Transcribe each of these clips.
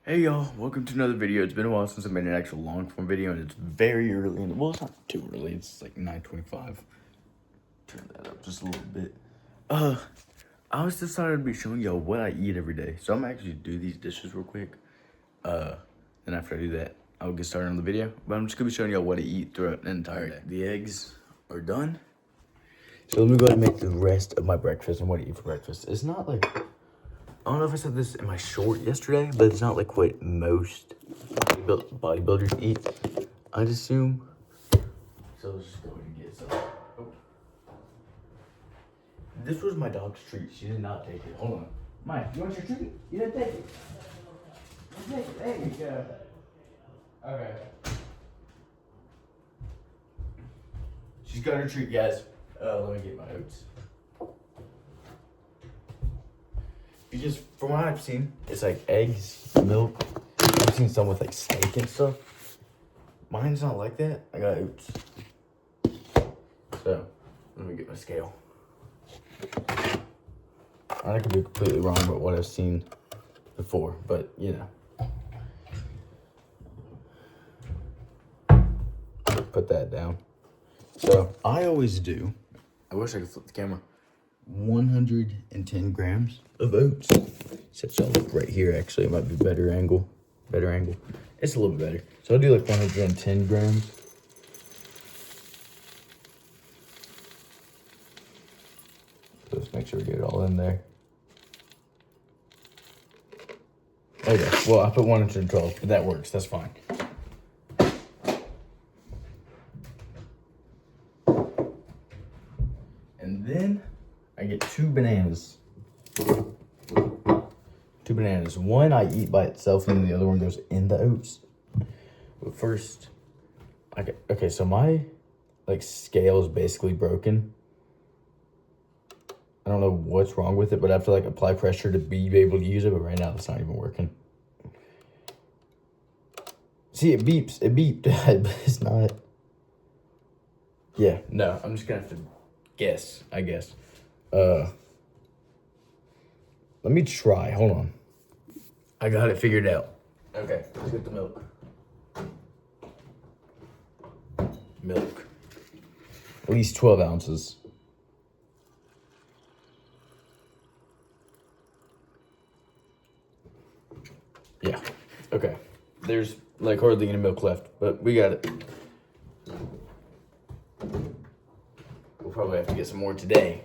Hey y'all, welcome to another video. It's been a while since I made an actual long form video and it's very early well, it's not too early, it's like 9:25. Turn that up just a little bit. I was decided to be showing y'all what I eat every day. So I'm gonna actually do these dishes real quick. And after I do that, I'll get started on the video. But I'm just gonna be showing y'all what I eat throughout an entire day. The eggs are done. So let me go ahead and make the rest of my breakfast and what I eat for breakfast. It's not like, I don't know if I said this in my short yesterday, but it's not like what most bodybuilders eat, I'd assume. So let's just go ahead and get some. Oh. This was my dog's treat. She did not take it. Hold on. Mike, you want your treat? You didn't take it. You take it. There you go. Okay. She's got her treat, guys. Let me get my oats. Because from what I've seen, it's like eggs, milk. I've seen some with like steak and stuff. Mine's not like that. I got oats. So, let me get my scale. I could be completely wrong about what I've seen before, but you know. Put that down. So, I always do. I wish I could flip the camera. 110 grams of oats. Set y'all look right here. Actually, it might be better angle. It's a little bit better. So I'll do like 110 grams. So let's make sure we get it all in there. Okay, well I put 112, but that works. That's fine. And then I get two bananas. One I eat by itself, and then the other one goes in the oats. But first, okay, so my scale is basically broken. I don't know what's wrong with it, but I have to apply pressure to be able to use it. But right now, it's not even working. See, it beeps. It beeped, but it's not. Yeah, no, I'm just gonna have to guess, I guess. Let me try. Hold on. I got it figured out. Okay, let's get the milk. Milk. At least 12 ounces. Yeah. Okay. There's hardly any milk left, but we got it. We'll probably have to get some more today.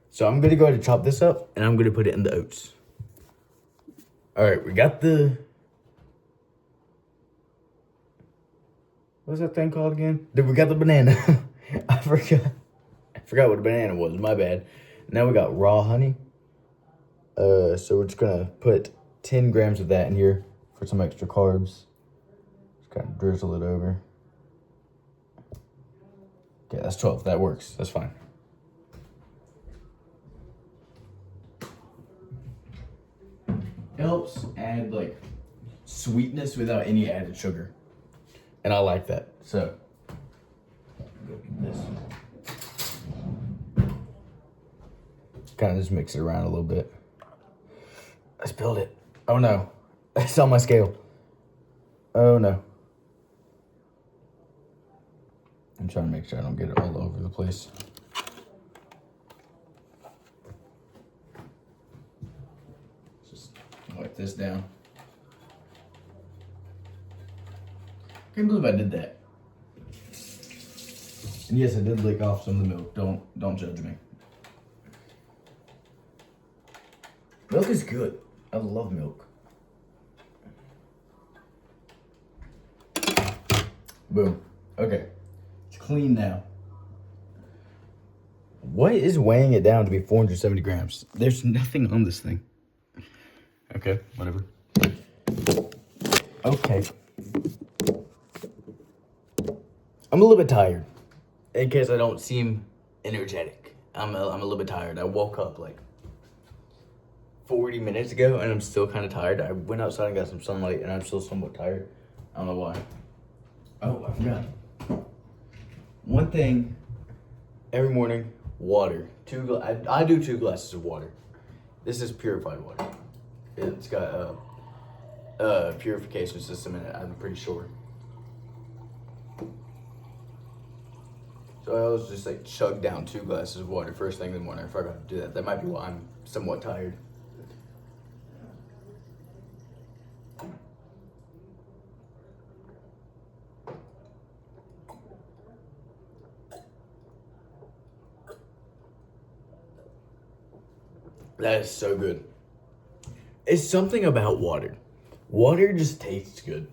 So I'm gonna go ahead and chop this up, and I'm gonna put it in the oats. All right, we got the, what's that thing called again? We got the banana. I forgot what a banana was, my bad. Now we got raw honey. So we're just gonna put 10 grams of that in here for some extra carbs. Just kind of drizzle it over. Okay, that's 12, that works, that's fine. Helps add sweetness without any added sugar, and I like that. So go get this. Kind of just mix it around a little bit. I spilled it. Oh no, it's on my scale. Oh no. I'm trying to make sure I don't get it all over the place. Wipe this down. Can't believe I did that. And yes, I did lick off some of the milk. Don't judge me. Milk is good. I love milk. Boom. Okay. It's clean now. What is weighing it down to be 470 grams? There's nothing on this thing. Okay, whatever. Okay. I'm a little bit tired. In case I don't seem energetic. I'm a little bit tired. I woke up 40 minutes ago and I'm still kind of tired. I went outside and got some sunlight and I'm still somewhat tired. I don't know why. Oh, I forgot. One thing, every morning, water. I do 2 glasses of water. This is purified water. It's got purification system in it, I'm pretty sure. So I always just like chug down 2 glasses of water first thing in the morning. I forgot to do that. That might be why I'm somewhat tired. That is so good. It's something about water. Water just tastes good.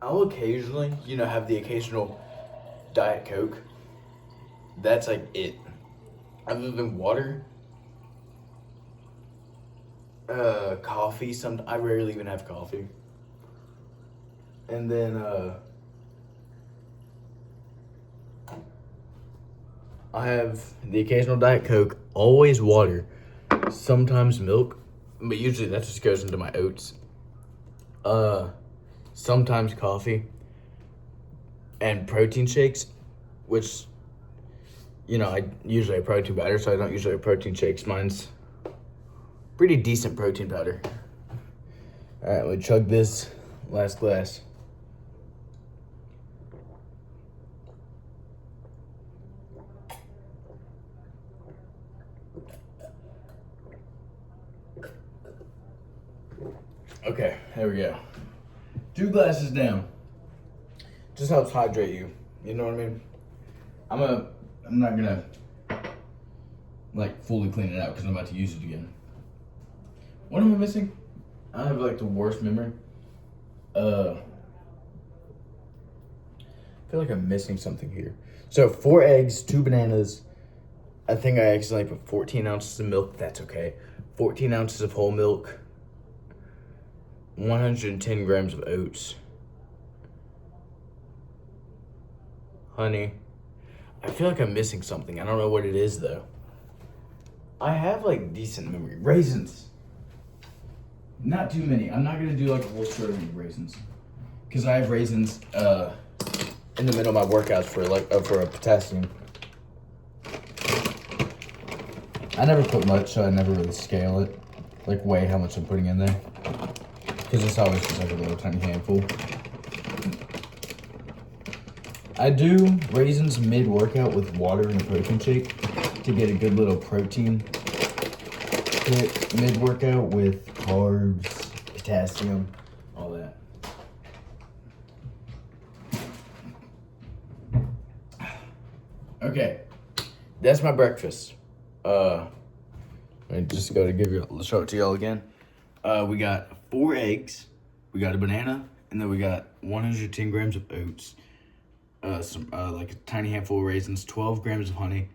I'll occasionally, have the occasional Diet Coke. That's like it. Other than water, coffee. I rarely even have coffee. And then I have the occasional Diet Coke, always water, sometimes milk, but usually that just goes into my oats. Sometimes coffee and protein shakes, which, I usually have protein powder, so I don't usually have protein shakes. Mine's pretty decent protein powder. All right, we'll chug this last glass. Okay, there we go. 2 glasses down. Just helps hydrate you. You know what I mean? I'm not gonna like fully clean it out because I'm about to use it again. What am I missing? I have like the worst memory. I feel like I'm missing something here. So 4 eggs, 2 bananas. I think I accidentally put 14 ounces of milk. That's okay. 14 ounces of whole milk. 110 grams of oats. Honey. I feel like I'm missing something. I don't know what it is though. I have like decent memory. Raisins. Not too many. I'm not gonna do like a whole serving of raisins. Because I have raisins in the middle of my workouts for a potassium. I never put much, so I never really scale it. Like weigh how much I'm putting in there. Because it's always just like a little tiny handful. I do raisins mid-workout with water and a protein shake to get a good little protein hit mid-workout with carbs, potassium, all that. Okay, that's my breakfast. I just go to show it to y'all again. We got 4 eggs, we got a banana, and then we got 110 grams of oats, some like a tiny handful of raisins, 12 grams of honey,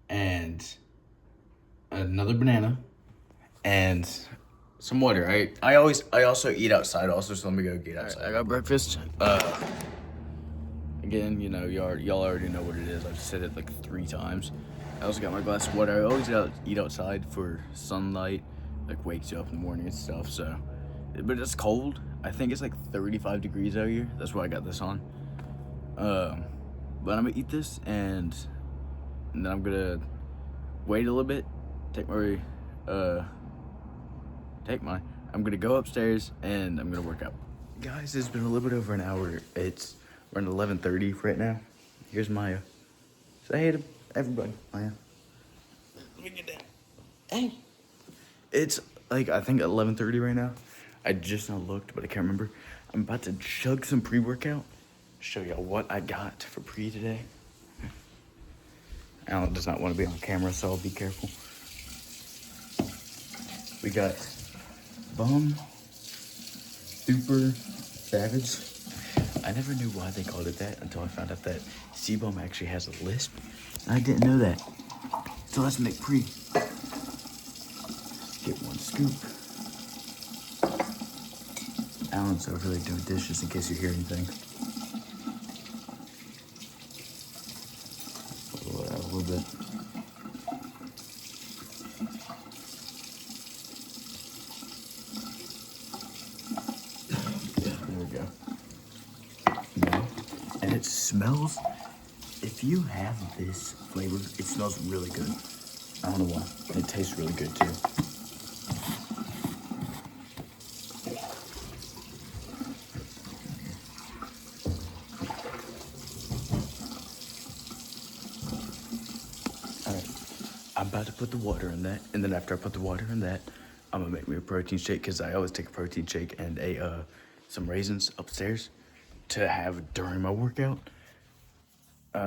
and another banana, and some water. I also eat outside also, so let me go get outside. Right, I got breakfast. Again, y'all already know what it is. I've said it like 3 times. I also got my glass of water. I always eat outside for sunlight, like wakes you up in the morning and stuff, so. But it's cold. I think it's like 35 degrees out here. That's why I got this on. But I'm gonna eat this and then I'm gonna wait a little bit, I'm gonna go upstairs and I'm gonna work out. Guys, it's been a little bit over an hour. We're at 11:30 right now. Here's Maya. Say hey to everybody, Maya. Let me get down. Hey. It's like, I think 11:30 right now. I just now looked, but I can't remember. I'm about to chug some pre-workout. Show y'all what I got for pre today. Alan does not want to be on camera, so I'll be careful. We got Bum Super Savage. I never knew why they called it that until I found out that C-Bum actually has a lisp. I didn't know that. So let's make pre. Get 1 scoop. Alan's over there doing dishes in case you hear anything. Pull it out a little bit. There we go. Okay. And it smells, if you have this flavor, it smells really good. I don't know why. It tastes really good too. about to put the water in that, and then after I put the water in that, I'm gonna make me a protein shake because I always take a protein shake and some raisins upstairs to have during my workout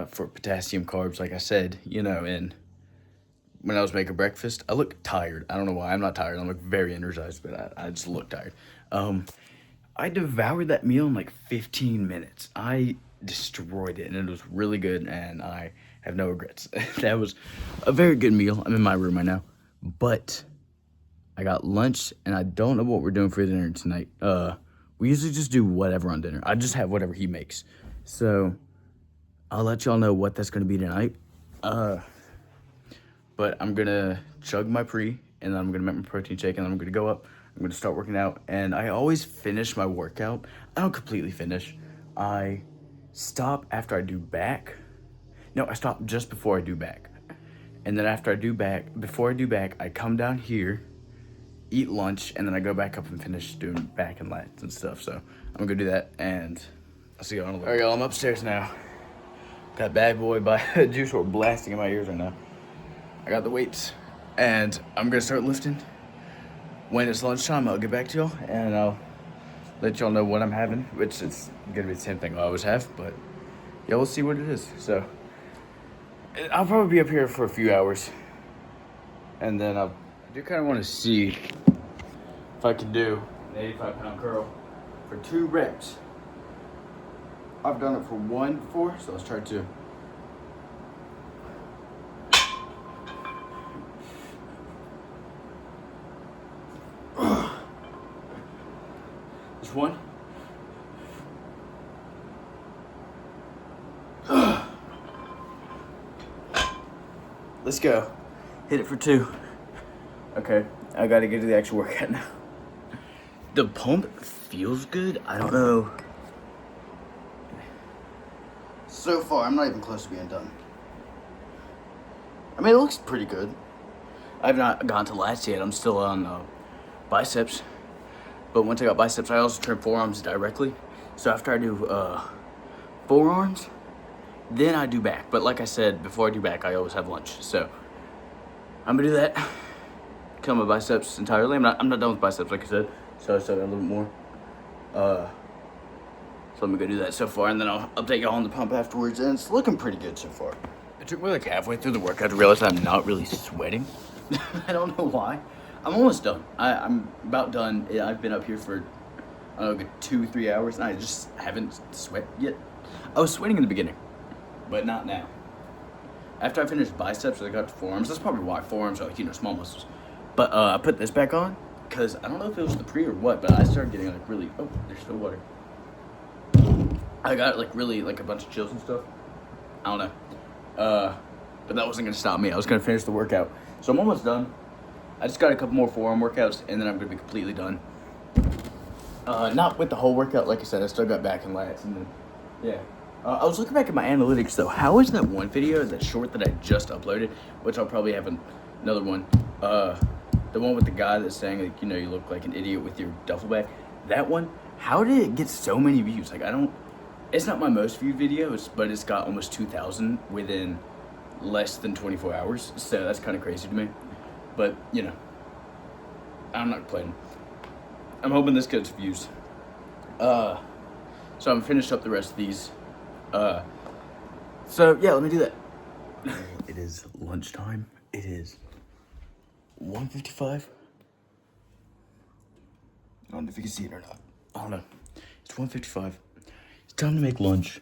for potassium, carbs, like I said, you know. And when I was making breakfast, I look tired. I don't know why. I'm not tired. I look very energized, but I just look tired. I devoured that meal in like 15 minutes. I destroyed it, and it was really good, and I have no regrets. That was a very good meal. I'm in my room right now, but I got lunch, and I don't know what we're doing for dinner tonight. We usually just do whatever on dinner. I just have whatever he makes. So I'll let y'all know what that's going to be tonight. But I'm going to chug my pre, and then I'm going to make my protein shake, and then I'm going to go up. I'm going to start working out, and I always finish my workout. I don't completely finish. I stop after I do back. No, I stop just before I do back. And then after I do back, before I do back, I come down here, eat lunch, and then I go back up and finish doing back and lats and stuff. So I'm going to go do that, and I'll see y'all in a little. All right, y'all, I'm upstairs now. Got Bad Boy by Juice WRLD blasting in my ears right now. I got the weights, and I'm going to start lifting. When it's lunchtime, I'll get back to y'all, and I'll let y'all know what I'm having, which it's going to be the same thing I always have, but y'all will see what it is. So I'll probably be up here for a few hours, and then I do kind of want to see if I can do an 85-pound curl for 2 reps. I've done it for 1 before, so let's try 2. Just 1. Let's go. Hit it for 2. Okay, I gotta get to the actual workout now. The pump feels good. I don't know. So far, I'm not even close to being done. I mean, it looks pretty good. I've not gone to lats yet. I'm still on biceps. But once I got biceps, I also turn forearms directly. So after I do forearms, then I do back. But like I said, before I do back, I always have lunch. So I'm gonna do that. Kill my biceps entirely. I'm not done with biceps, like I said. So I still got a little bit more. So I'm gonna go do that so far, and then I'll update y'all on the pump afterwards. And it's looking pretty good so far. It took me like halfway through the workout to realize I'm not really sweating. I don't know why. I'm almost done. I'm about done. I've been up here for, I don't know, like 2-3 hours, and I just haven't sweat yet. I was sweating in the beginning, but not now. After I finished biceps, I got to forearms. That's probably why. Forearms are like, you know, small muscles. But I put this back on, because I don't know if it was the pre or what, but I started getting like really, oh, there's still water. I got like really like a bunch of chills and stuff. I don't know. But that wasn't gonna stop me. I was gonna finish the workout. So I'm almost done. I just got a couple more forearm workouts, and then I'm gonna be completely done. Not with the whole workout, like I said. I still got back and lats, and then yeah. I was looking back at my analytics though. How is that one video, that short that I just uploaded, which I'll probably have another one. The one with the guy that's saying like, you know, you look like an idiot with your duffel bag. That one. How did it get so many views? Like, I don't. It's not my most viewed videos, but it's got almost 2,000 within less than 24 hours. So that's kind of crazy to me. But, you know, I'm not complaining. I'm hoping this gets views. So I'm finished up the rest of these. So yeah, let me do that. It is lunchtime. It is 1:55. I don't know if you can see it or not. I don't know. It's 1:55. It's time to make lunch.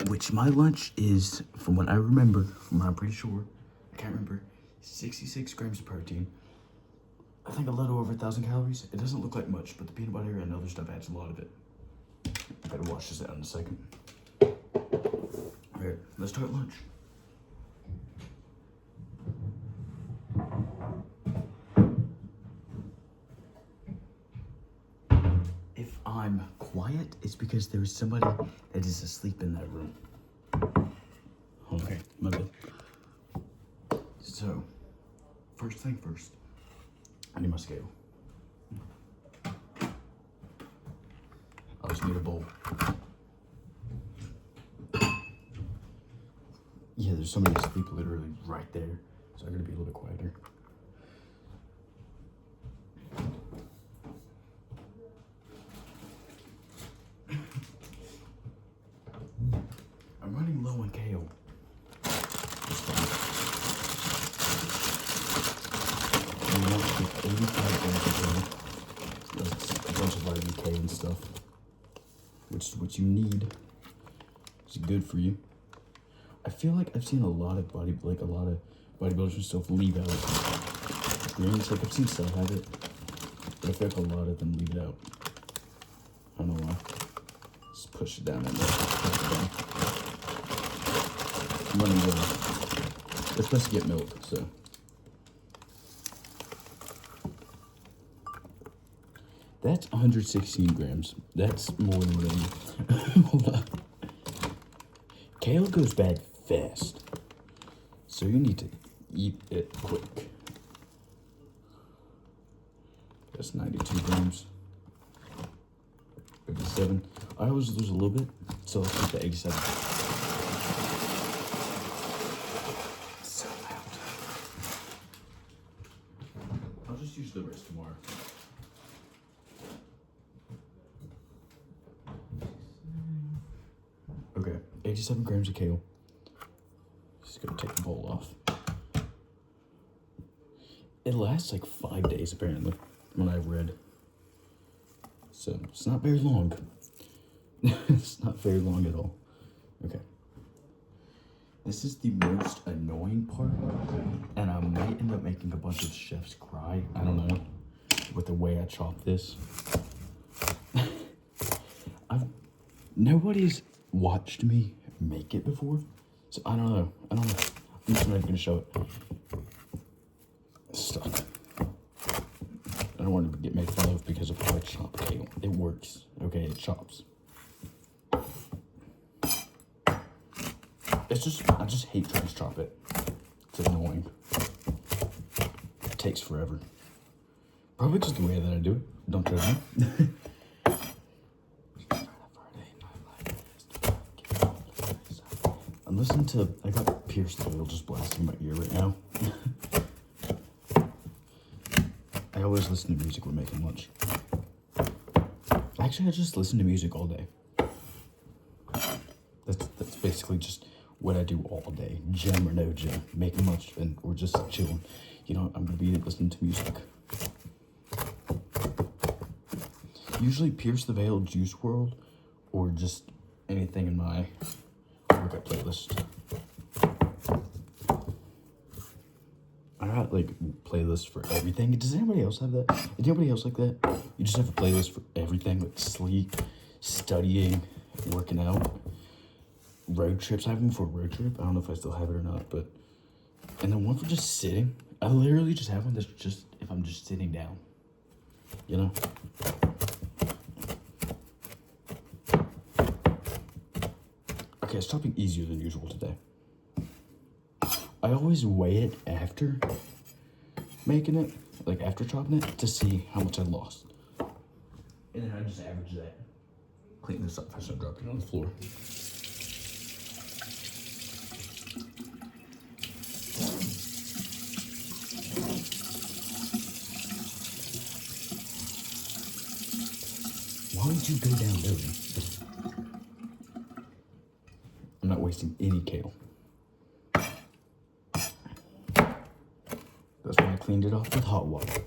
Which my lunch is, from what I remember, from what I'm pretty sure, I can't remember, 66 grams of protein. I think a little over 1,000 calories. It doesn't look like much, but the peanut butter and other stuff adds a lot of it. I gotta wash this out in a second. Alright, let's start lunch. If I'm quiet, it's because there's somebody that is asleep in that room. Okay, my bad. So, first thing first, I need my scale. I just need a bowl. Yeah, there's somebody asleep literally right there. So I gotta be a little bit quieter. I'm running low on kale. You want to take 85 grams of kale. That's a bunch of vitamin K and stuff, which is what you need. It's good for you. I feel like I've seen a lot of bodybuilders and stuff leave out greens. Like I've seen some have it, but I feel like a lot of them leave it out. I don't know why. Just push it down in there. I'm running low. They're supposed to get milk, so. That's 116 grams. That's more than me. Hold on. Kale goes bad fast, so you need to eat it quick. That's 92 grams. 57. I always lose a little bit, so let's keep the 87. So loud. I'll just use the rest tomorrow. Okay, 87 grams of kale. Just gonna take the bowl off. It lasts like 5 days apparently, when I read. So it's not very long. It's not very long at all. Okay. This is the most annoying part, and I might end up making a bunch of chefs cry. I don't know, with the way I chop this. Nobody's watched me make it before, so I don't know. I'm just not gonna show it. It's stuck. I don't want to get made fun of because of how I chop kale. It works, okay? It chops. It's just, I just hate trying to chop it. It's annoying. It takes forever. Probably just the way that I do it. Don't judge me. I'm listening to, I got Pierce the Veil just blasting my ear right now. I always listen to music when making lunch. Actually, I just listen to music all day. That's basically just what I do all day. Gym or no gym, making lunch or just chilling. You know, I'm gonna be listening to music. Usually Pierce the Veil, Juice WRLD, or just anything in my workout playlist. I got like playlists for everything. Does anybody else have that? Is anybody else like that? You just have a playlist for everything, like sleep, studying, working out, road trips. I have one for a road trip. I don't know if I still have it or not, but and then one for just sitting. I literally just have one that's just if I'm just sitting down, you know. Okay, it's chopping easier than usual today. I always weigh it after making it, like after chopping it, to see how much I lost. And then I just average that. Clean this up if I start dropping it on the floor. Why would you go down dirty? I'm not wasting any kale. That's why I cleaned it off with hot water.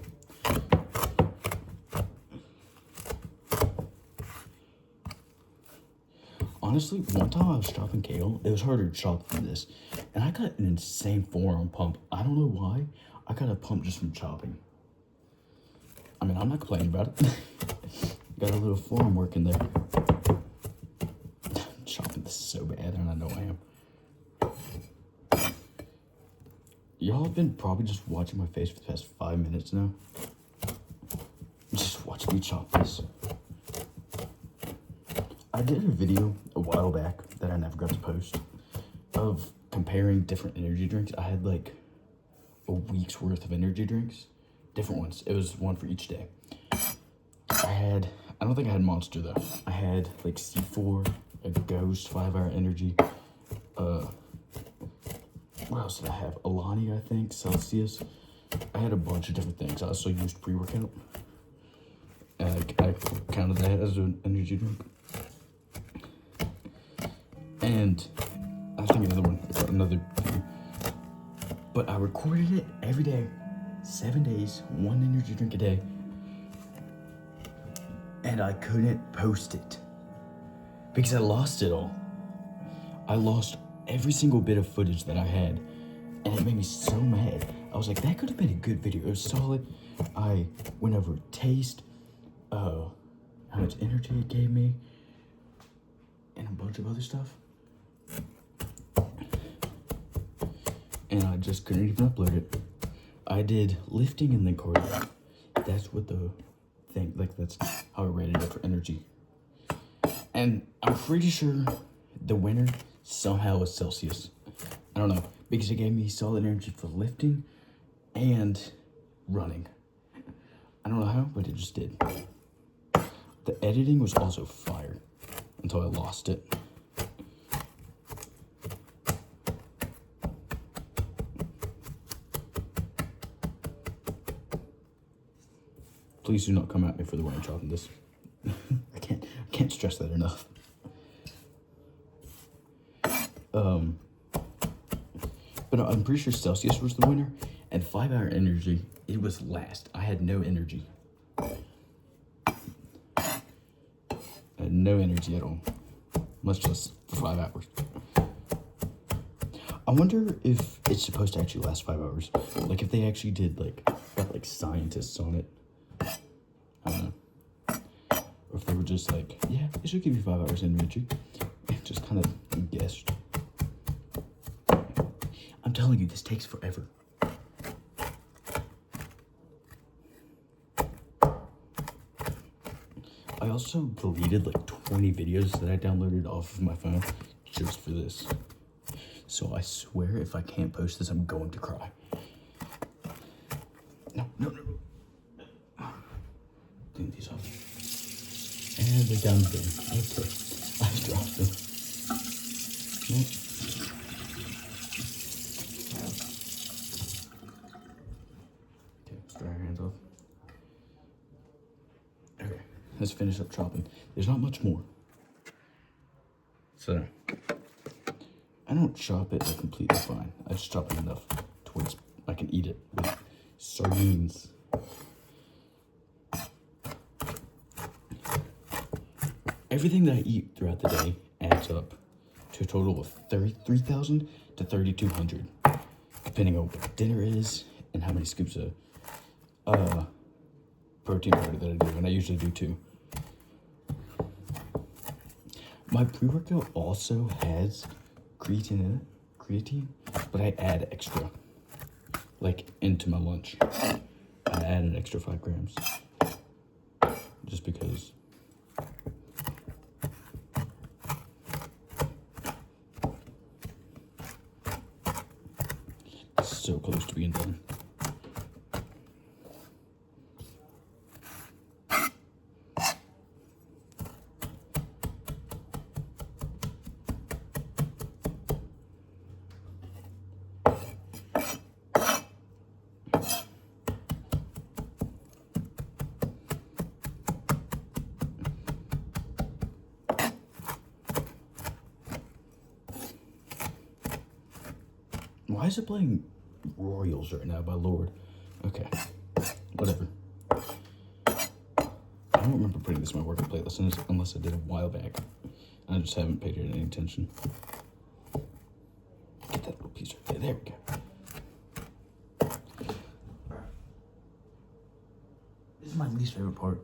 Honestly, one time I was chopping kale, it was harder to chop than this. And I got an insane forearm pump. I don't know why. I got a pump just from chopping. I mean, I'm not complaining about it. Got a little forearm work in there. I'm chopping this so bad, and I know I am. Y'all have been probably just watching my face for the past 5 minutes now. Just watching me chop this. I did a video a while back that I never got to post of comparing different energy drinks. I had like a week's worth of energy drinks. Different ones. It was one for each day. I don't think I had Monster though. I had like C4, a Ghost 5-hour energy, what else did I have? Alani, I think, Celsius. I had a bunch of different things. I also used pre-workout. And I counted that as an energy drink. And I think another thing. But I recorded it every day, 7 days, 1 energy drink a day. And I couldn't post it because I lost it all. I lost every single bit of footage that I had, and it made me so mad. I was like, that could have been a good video. It was solid. I went over taste, how much energy it gave me, and a bunch of other stuff. And I just couldn't even upload it. I did lifting and then cardio. That's what the thing, like that's how I rated it for energy. And I'm pretty sure the winner somehow was Celsius. I don't know, because it gave me solid energy for lifting and running. I don't know how, but it just did. The editing was also fire until I lost it. Please do not come at me for the way I'm chopping this. I can't stress that enough. But I'm pretty sure Celsius was the winner, and 5 Hour Energy, it was last. I had no energy. I had no energy at all, much less for 5 hours. I wonder if it's supposed to actually last 5 hours. Like if they actually did like scientists on it. I don't know. Or if they were just like, yeah, it should give you 5 hours energy. Just kind of guessed. I'm telling you, this takes forever. I also deleted like 20 videos that I downloaded off of my phone just for this. So I swear if I can't post this, I'm going to cry. No. Clean these off. And they're down there. Okay. I dropped them. Nope. Okay, let's dry our hands off. Okay, let's finish up chopping. There's not much more. So, I don't chop it like completely fine. I just chop it enough to where I can eat it with sardines. Everything that I eat throughout the day adds up to a total of 3,000 to 3,200, depending on what dinner is and how many scoops of protein powder that I do, and I usually do 2. My pre-workout also has creatine in it, but I add extra, like into my lunch. I add an extra 5 grams, just because. So close to being done. Why is it playing Royals right now, my lord? Okay, whatever. I don't remember putting this in my workout playlist unless I did a while back. I just haven't paid it any attention. Get that little piece right there. There we go. This is my least favorite part.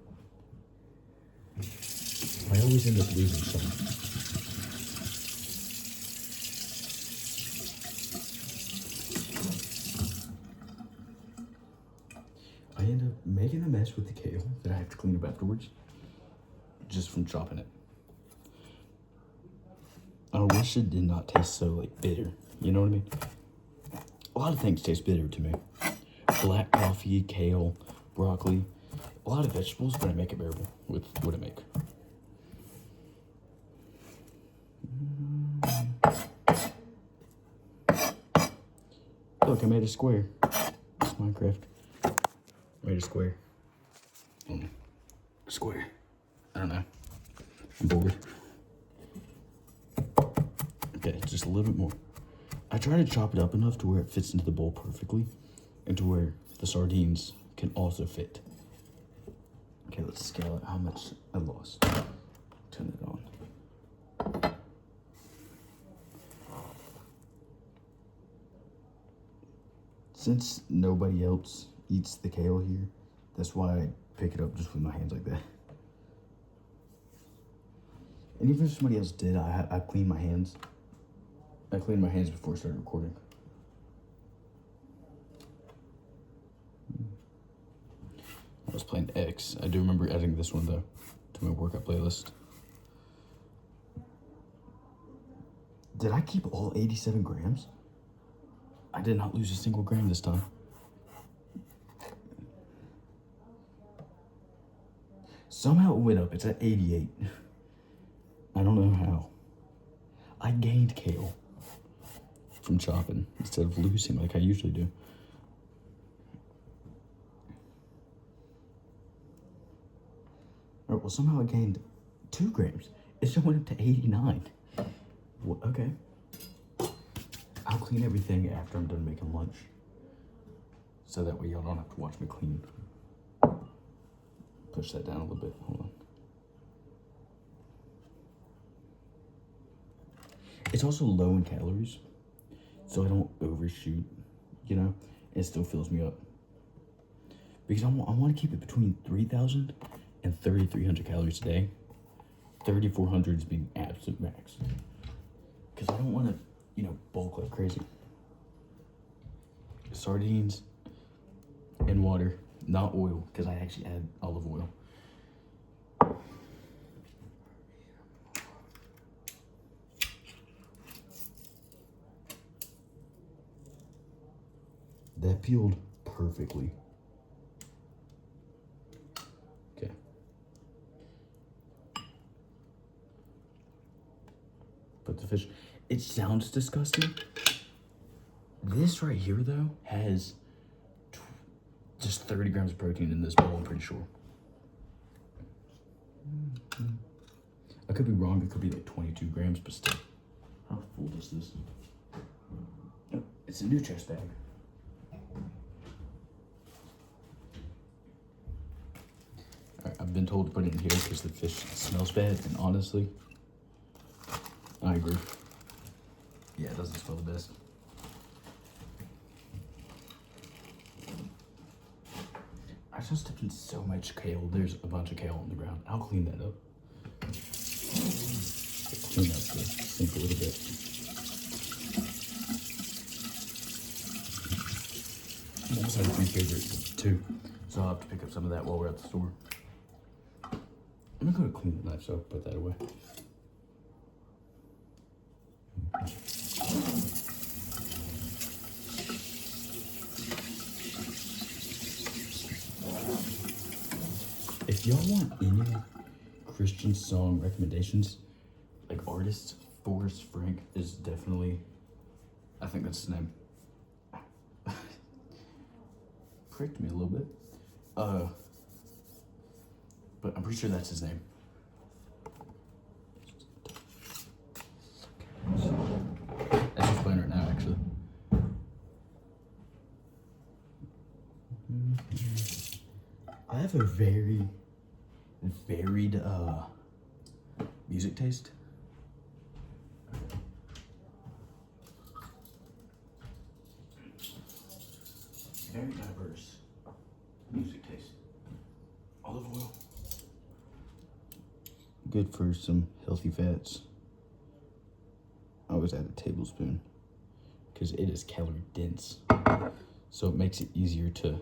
I always end up losing something. I end up making a mess with the kale that I have to clean up afterwards, just from chopping it. I wish it did not taste so like bitter. You know what I mean? A lot of things taste bitter to me. Black coffee, kale, broccoli, a lot of vegetables, but I make it bearable with what I make. Look, I made a square. It's Minecraft. I made a square. Square. I don't know. I'm bored. Okay, just a little bit more. I try to chop it up enough to where it fits into the bowl perfectly, and to where the sardines can also fit. Okay, let's scale it. How much I lost. Turn it on. Since nobody else eats the kale here, that's why I pick it up just with my hands like that. And even if somebody else did, I clean my hands. I cleaned my hands before I started recording. I was playing X. I do remember adding this one though to my workout playlist. Did I keep all 87 grams? I did not lose a single gram this time. Somehow it went up. It's at 88. I don't know how. I gained kale from chopping instead of losing like I usually do. All right, well, somehow I gained 2 grams. It still went up to 89. Well, okay. I'll clean everything after I'm done making lunch. So that way y'all don't have to watch me clean. Push that down a little bit. Hold on. It's also low in calories, so I don't overshoot, you know? It still fills me up. Because I want to keep it between 3,000 and 3,300 calories a day. 3,400 is being absolute max. Because I don't want to, you know, bulk like crazy. Sardines and water, not oil, because I actually add olive oil. That peeled perfectly. Okay. Put the fish. It sounds disgusting. This right here, though, has just 30 grams of protein in this bowl, I'm pretty sure. I could be wrong. It could be like 22 grams, but still. How full is this? Oh, it's a new chest bag. Alright, I've been told to put it in here because the fish smells bad, and honestly, I agree. Yeah, it doesn't smell the best. I just stepped in so much kale. There's a bunch of kale on the ground. I'll clean that up. Clean up the sink a little bit. I'm almost out of my favorite too, so I'll have to pick up some of that while we're at the store. I'm gonna clean the knife, so I'll put that away. If y'all want any Christian song recommendations, like artists, Forrest Frank is definitely, I think that's his name. Pricked me a little bit. But I'm pretty sure that's his name. That's who's playing right now, actually. I have a very varied music taste. Very diverse music taste. Olive oil. Good for some healthy fats. I always add a tablespoon because it is calorie dense. So it makes it easier to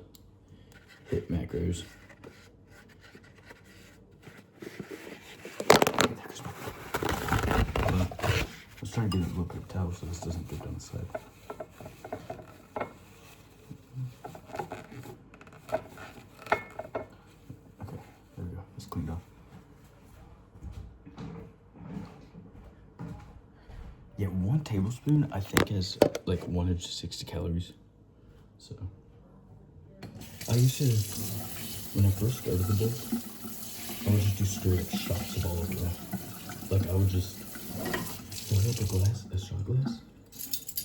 hit macros. Let's try to get it a little bit towel so this doesn't get down the side. Okay, there we go. It's cleaned off. Yeah, 1 tablespoon I think has like 160 calories. So I used to, when I first started the bowl, I would just do straight up shots of olive oil. Like I would just fill up a glass, a shot glass,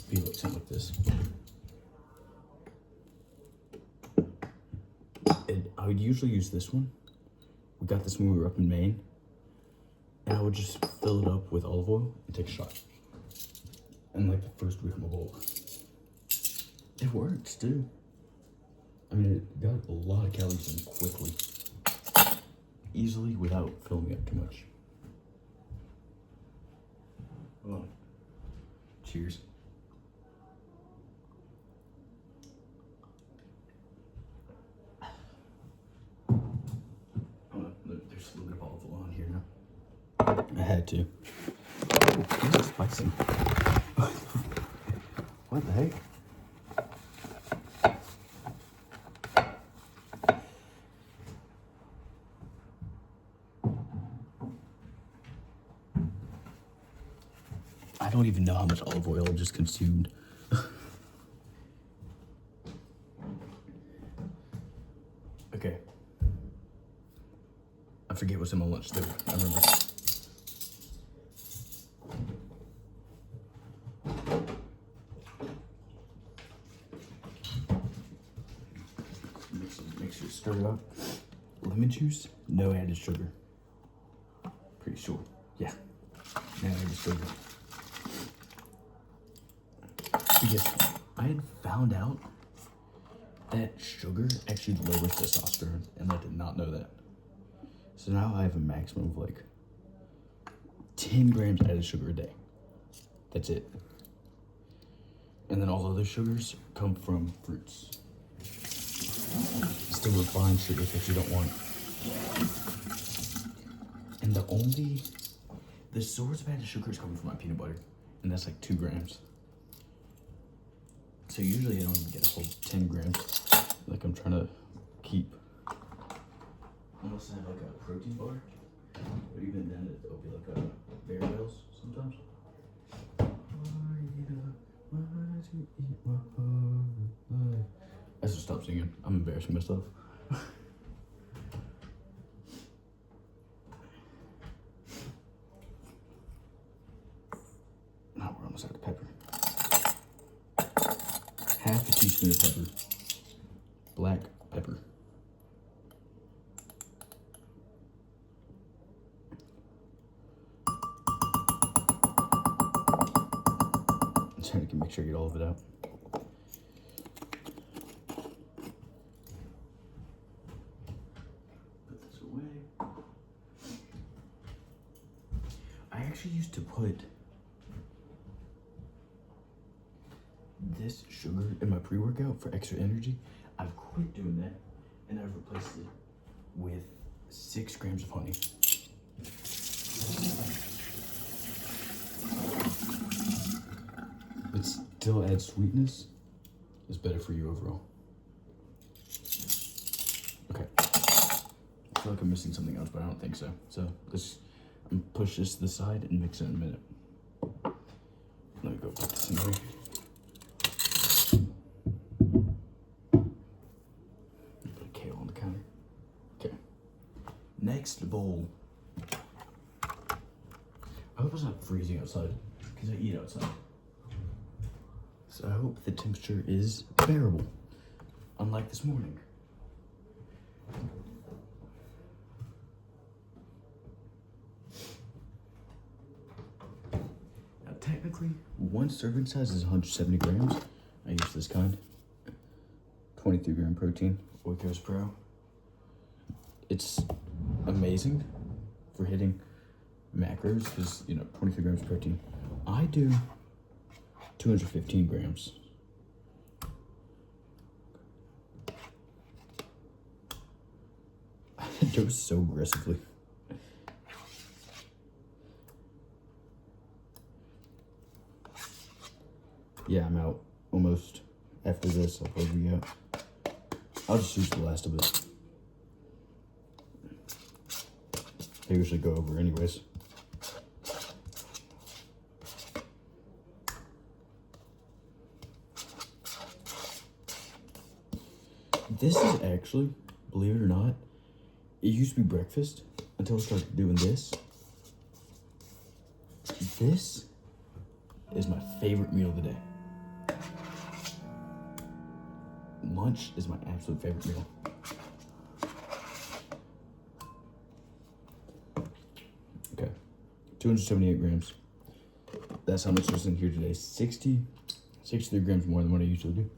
be like something like this. And I would usually use this one. We got this when we were up in Maine. And I would just fill it up with olive oil and take a shot. And like the first week of my bowl. It works too. I mean, it got a lot of calories in quickly. Easily without filling up too much. Oh. Cheers. There's a little bit of olive oil on here now. I had to. Oh, this is spicy. What the heck? I don't even know how much olive oil I just consumed. Okay. I forget what's in my lunch though. I remember. Make sure to stir it up. Lemon juice, no added sugar. Pretty sure. Yeah. No added sugar. Because I had found out that sugar actually lowers testosterone, and I did not know that. So now I have a maximum of like 10 grams added sugar a day. That's it. And then all other sugars come from fruits. Still refined sugars that you don't want. And the source of added sugar is coming from my peanut butter, and that's like 2 grams. So usually I don't even get a whole 10 grams. Like I'm trying to keep. Unless I have like a protein bar. But even then it'll be like a Berry Bells sometimes. I should stop singing. I'm embarrassing myself. Now we're almost out of pepper. Half a teaspoon of pepper. Black pepper. I'm trying to make sure I get all of it out. Put this away. I actually used to put this sugar in my pre-workout for extra energy. I've quit doing that, and I've replaced it with 6 grams of honey. It still adds sweetness. It's better for you overall. Okay. I feel like I'm missing something else, but I don't think so. So I'm gonna push this to the side and mix it in a minute. Let me go put this in here. Next bowl. I hope it's not freezing outside, because I eat outside. So I hope the temperature is bearable, unlike this morning. Now technically, one serving size is 170 grams. I use this kind. 23 gram protein, Oikos Pro. It's amazing for hitting macros because, 23 grams of protein. I do 215 grams. I dose so aggressively. Yeah, I'm out almost. After this, I'll probably be out. I'll just use the last of it. I usually go over anyways. This is actually, believe it or not, it used to be breakfast until I started doing this. This is my favorite meal of the day. Lunch is my absolute favorite meal. Okay, 278 grams. That's how much was in here today. 63 grams more than what I usually do.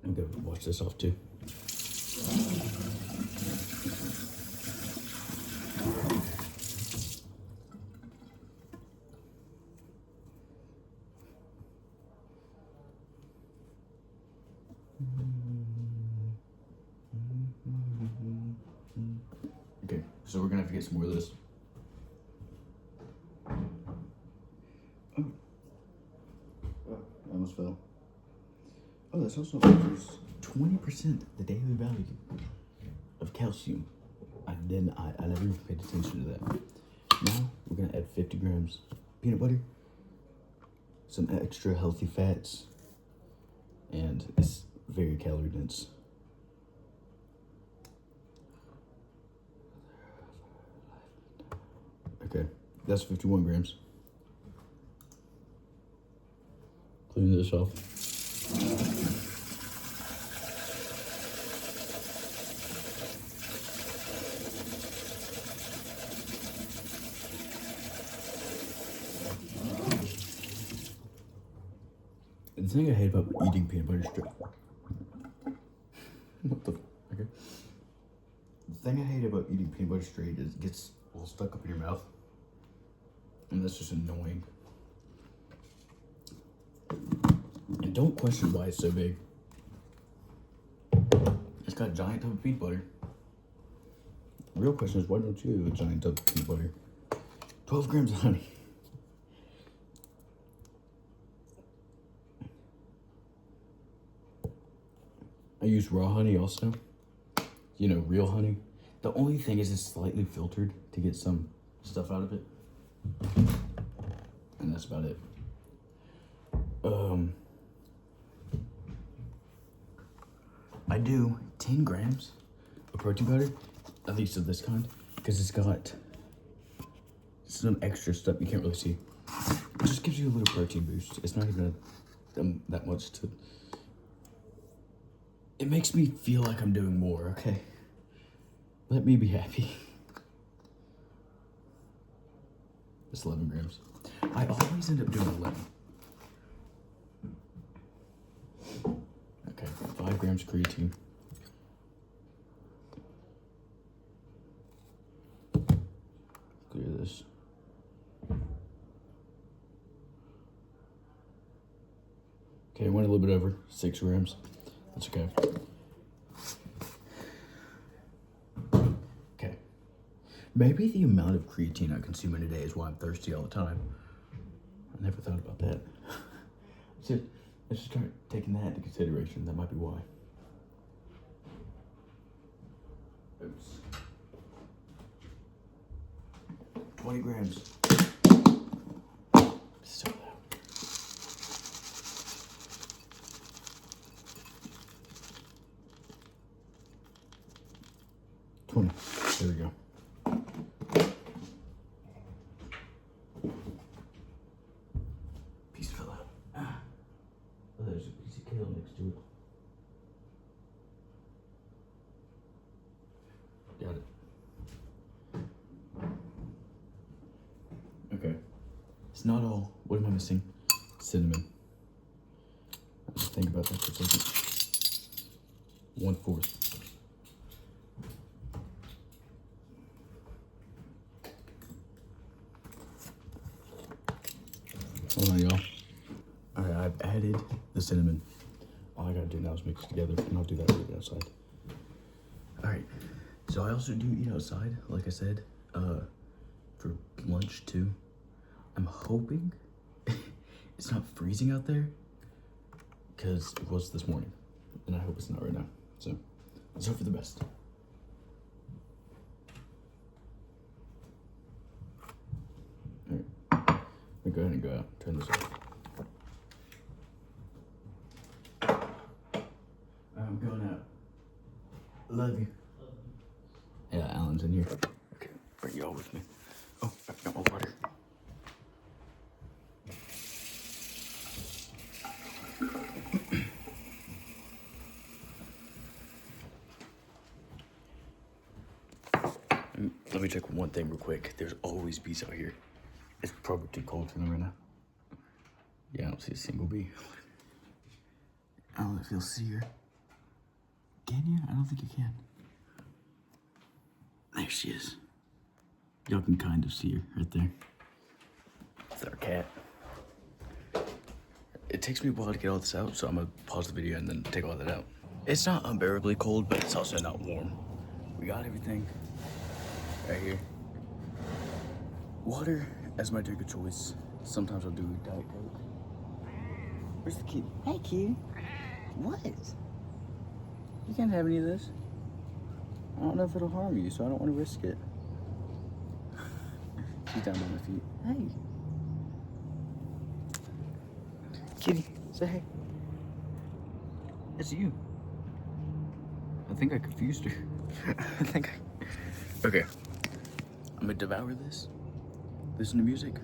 I'm gonna wash this off too. Okay, so we're gonna have to get some more of this. Oh, I almost fell. Oh, that's also 20% the daily value of calcium. I never even paid attention to that. Now we're gonna add 50 grams peanut butter, some extra healthy fats, and it's very calorie dense. Okay, that's 51 grams. Clean this off. The thing I hate about eating peanut butter straight. What the? Okay. The thing I hate about eating peanut butter straight is it gets a little stuck up in your mouth, and that's just annoying. And don't question why it's so big. It's got a giant tub of peanut butter. The real question is, why don't you have a giant tub of peanut butter? 12 grams of honey. I use raw honey also. You know, real honey. The only thing is it's slightly filtered to get some stuff out of it. And that's about it. I do 10 grams of protein powder, at least of this kind, because it's got some extra stuff you can't really see. It just gives you a little protein boost. It's not even that much to... It makes me feel like I'm doing more, okay? Let me be happy. It's 11 grams. I always end up doing 11. Okay, 5 grams creatine. Clear this. Okay, I went a little bit over 6 grams. That's okay. Okay. Maybe the amount of creatine I consume in a day is why I'm thirsty all the time. I never thought about that. I should start taking that into consideration. That might be why. Oops. 20 grams. So loud. 20. There we go. Piece fell out. Ah. Oh, there's a piece of kale next to it. Got it. Okay. It's not all. What am I missing? Cinnamon. Let's think about that for a second. 1/4. Hold on, y'all. Alright, I've added the cinnamon. All I gotta do now is mix it together, and I'll do that right outside. Alright, so I also do eat outside, like I said, for lunch too. I'm hoping it's not freezing out there, because it was this morning, and I hope it's not right now. So, let's hope for the best. Alright, I'm gonna go ahead and go out, turn this off. I'm going out. Love you. Yeah, Alan's in here. Okay, bring y'all with me. Oh, I got my water. Let me check one thing real quick. There's always bees out here. It's probably too cold for them right now. Yeah, I don't see a single bee. I don't know if you'll see her. Can you? I don't think you can. There she is. Y'all can kind of see her right there. It's our cat. It takes me a while to get all this out, so I'm gonna pause the video and then take all that out. It's not unbearably cold, but it's also not warm. We got everything right here. Water as my drink of choice. Sometimes I'll do Diet Coke. Where's the kid? Hey, kid. What? You can't have any of this. I don't know if it'll harm you, so I don't want to risk it. She's down by my feet. Hey. Kitty, say hey. It's you. I think I confused her. Okay. I'm gonna devour this, listen to music,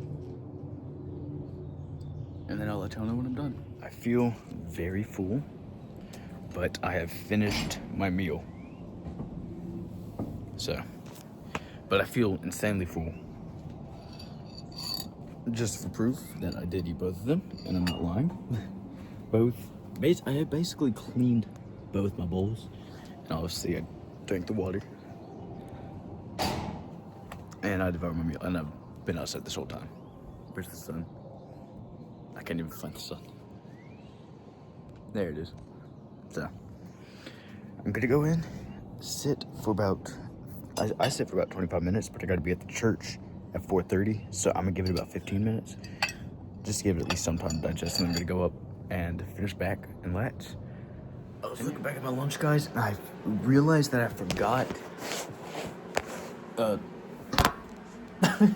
and then I'll let y'all know when I'm done. I feel very full, but I have finished my meal. But I feel insanely full. Just for proof that I did eat both of them, and I'm not lying. I have basically cleaned both my bowls, and obviously I drank the water. And I devoured my meal, and I've been outside this whole time. Where's the sun? I can't even find the sun. There it is. So, I'm gonna go in, sit for about, I sit for about 25 minutes, but I gotta be at the church at 4:30, so I'm gonna give it about 15 minutes, just to give it at least some time to digest, and I'm gonna go up and finish back and latch. I was looking back at my lunch, guys, and I realized that I forgot,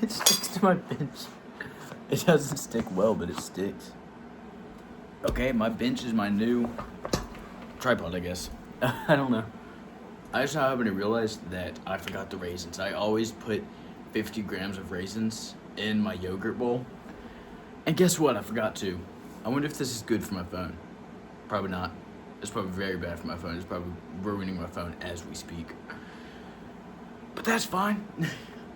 it sticks to my bench. It doesn't stick well, but it sticks. Okay, my bench is my new tripod, I guess. I don't know. I just happened to realize that I forgot the raisins. I always put 50 grams of raisins in my yogurt bowl. And guess what? I forgot to. I wonder if this is good for my phone. Probably not. It's probably very bad for my phone. It's probably ruining my phone as we speak. But that's fine.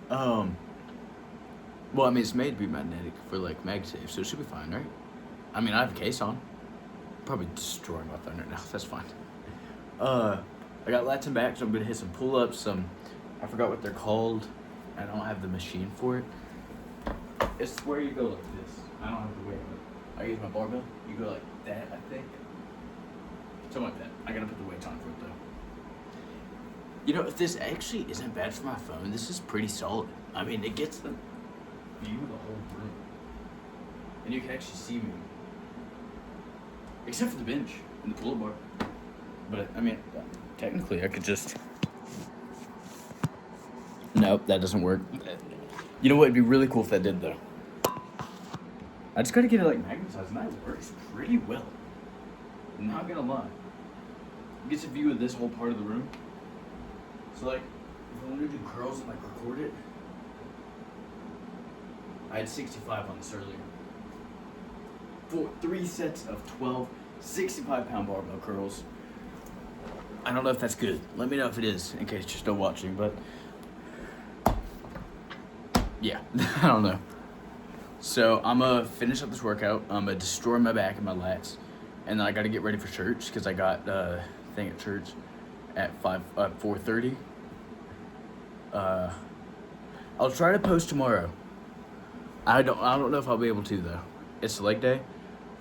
Well, I mean, it's made to be magnetic for, like, MagSafe, so it should be fine, right? I mean, I have a case on. Probably destroying my phone right now. That's fine. I got lats and back, so I'm gonna hit some pull-ups, I forgot what they're called. I don't have the machine for it. It's where you go like this. I don't have to weight it. I use my barbell. You go like that, I think. Something like that. I gotta put the weights on for it, though. You know, if this actually isn't bad for my phone, this is pretty solid. I mean, it gets the view of the whole room. And you can actually see me. Except for the bench and the pull-up bar. But, I mean, technically I could just... Nope, that doesn't work. You know what? It'd be really cool if that did, though. I just gotta get it, like, magnetized, and that works pretty well. I'm not gonna lie. It gets a view of this whole part of the room. So, like, if I wanted to do curls and, like, record it, I had 65 on this earlier. For 3 sets of 12 65-pound barbell curls. I don't know if that's good. Let me know if it is, in case you're still watching, but... yeah, I don't know. So, I'm gonna finish up this workout. I'm gonna destroy my back and my lats. And then I gotta get ready for church, because I got a thing at church at 4:30. I'll try to post tomorrow. I don't know if I'll be able to, though. It's leg day,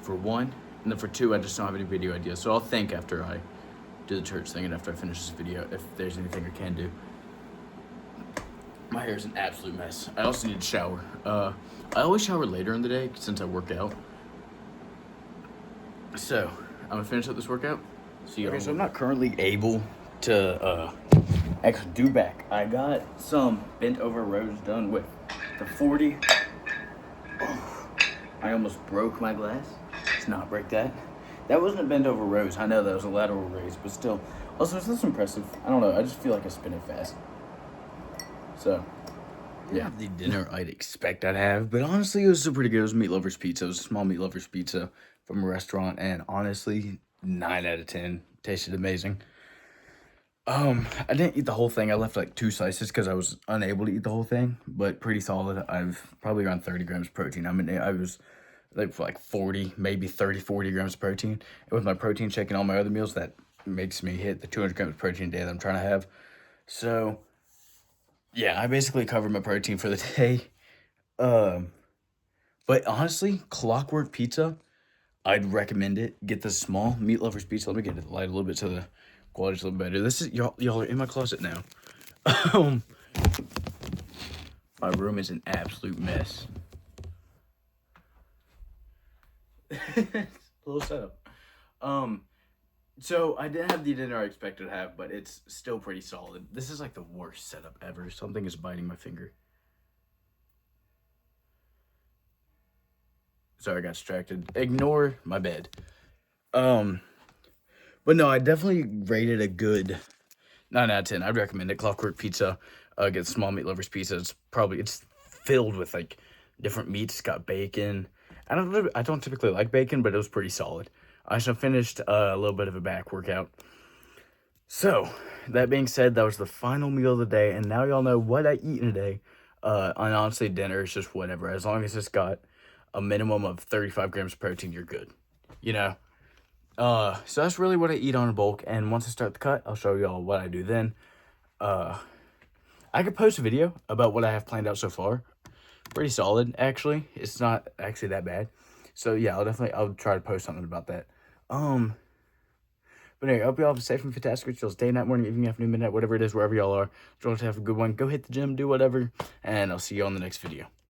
for 1, and then for 2, I just don't have any video ideas. So I'll think after I do the church thing and after I finish this video if there's anything I can do. My hair is an absolute mess. I also need to shower. I always shower later in the day since I work out. So, I'm gonna finish up this workout. See you. Okay, so I'm not currently able to actually do back. I got some bent over rows done with the 40. Oh, I almost broke my glass. Let's not break that. That wasn't a bent over rows. I know that was a lateral raise, but still. Also, it's less impressive. I don't know. I just feel like I spin it fast. So, yeah. The dinner I'd expect I'd have, but honestly, it was still pretty good. It was meat lovers pizza. It was a small meat lovers pizza from a restaurant, and honestly, 9 out of 10. Tasted amazing. I didn't eat the whole thing. I left like 2 slices because I was unable to eat the whole thing, but pretty solid. I've probably around 30 grams of protein. I was like 40, maybe 30, 40 grams of protein. And with my protein shake and all my other meals, that makes me hit the 200 grams of protein a day that I'm trying to have. So, yeah, I basically covered my protein for the day. But honestly, Clockwork Pizza, I'd recommend it. Get the small meat lovers pizza. Let me get it light a little bit so the quality's a little better. This is y'all are in my closet now. My room is an absolute mess. Little setup. So I didn't have the dinner I expected to have, but it's still pretty solid. This is like the worst setup ever. Something is biting my finger. Sorry, I got distracted. Ignore my bed. But no, I definitely rated a good 9 out of 10. I'd recommend it. Clockwork Pizza. Get small meat lovers pizza. It's filled with like different meats. It's got bacon. I don't typically like bacon, but it was pretty solid. I also finished a little bit of a back workout. So, that being said, that was the final meal of the day, and now y'all know what I eat in a day. And honestly, dinner is just whatever. As long as it's got a minimum of 35 grams of protein, you're good. You know? So that's really what I eat on a bulk, and once I start the cut, I'll show y'all what I do then. I could post a video about what I have planned out so far. Pretty solid, actually. It's not actually that bad. So yeah, I'll try to post something about that. But anyway, I hope y'all have a safe and fantastic rituals, day, night, morning, evening, afternoon, midnight, whatever it is, wherever y'all are. Just want to have a good one. Go hit the gym, do whatever, and I'll see you on the next video.